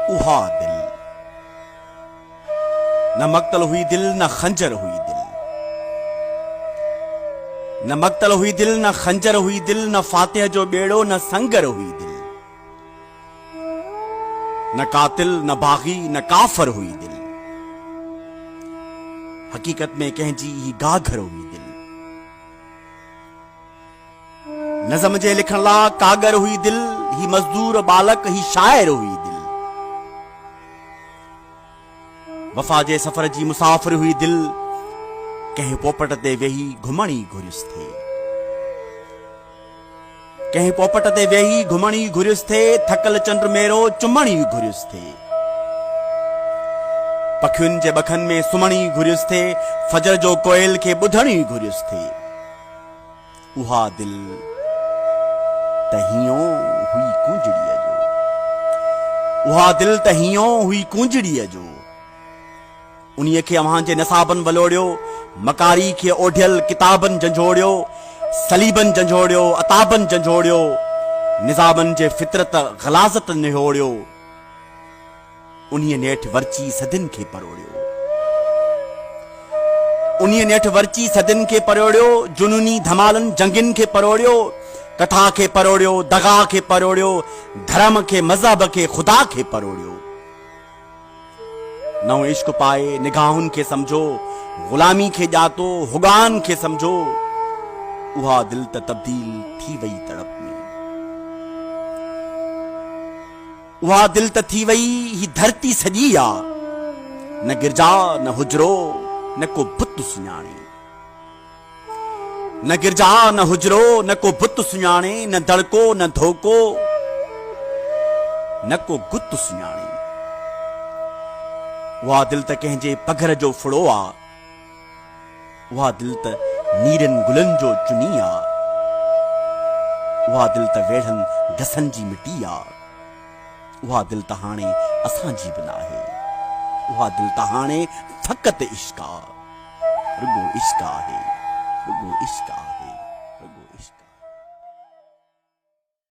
उहा दिल। न मक्तल हुई दिल, न खंजर हुई दिल। न मक्तल हुई दिल, न खंजर हुई दिल, न फातिह जो बेड़ो, न संगर हुई दिल। न कातिल, न बागी, न काफर हुई दिल। हकीकत में कंहिंजी ही गाघर हुई दिल। नज़म जे लिखण ला कागर हुई दिल, ही मजदूर बालक, ही शायर हुई दिल। वफा जे सफ़र जी मुसाफ़िर हुई दिल, कंहिं पोपट ते वेही घुमणी घुरियुसि थे। कंहिं पोपट ते वेही घुमणी घुरियुसि थे, थकल चंड मेरो चुमणी घुरियुसि थे। पखियुनि जे बखनि में सुम्हणी घुरियुसि थे, फजर जो कोयल खे ॿुधणी घुरियुसि थे। उहा दिल त हींयों हुई कूंजड़ीअ जो। उहा दिल त हींयों हुई कूंजड़ीअ जो। उन्हीअ खे अव्हां जे नसाबनि वलोड़ियो, मकारी खे ओढ़ियल किताबनि झंझोड़ियो, सलीबनि झंझोड़ियो, अताबनि झंझोड़ियो, निज़ामनि जे फितरत ग़लाज़त निहोड़ियो। उन्हीअ नेठि वरची सदियुनि खे परोड़ियो। उन्हीअ नेठि वरची सदियुनि खे परोड़ियो, जुनूनी धमालनि जंगियुनि खे परोड़ियो, कथा खे परोड़ियो, दगा खे परोड़ियो, धर्म खे, मज़हब खे, ख़ुदा खे परोड़ियो। नओं इश्क पाए निगाहुनि खे समझो, ग़ुलामी खे ॼातो, हुगान खे समझो। उहा दिल त तब्दील थी वई तड़प में। उहा दिल त थी वई ही धरती सॼी आ। न गिरजा, न हुजरो, न को बुत सुञाणे। न गिरजा, न हुजरो, न को बुत सुञाणे, न दड़को, न धोको, न को गुत सुञाणे। उहा दिल त कंहिंजे पघर जो फुड़ो आ। उहा दिल त नीरनि गुलनि जो चुनी आ। उहा दिल त वेढ़नि घसनि जी मिटी आ। उहा दिल त हाणे असांजी बि नाहे। उहा दिल त हाणे फ़क़ति इश्क़ आ। रुगो इश्क़ आहे, रुगो इश्क़ आहे।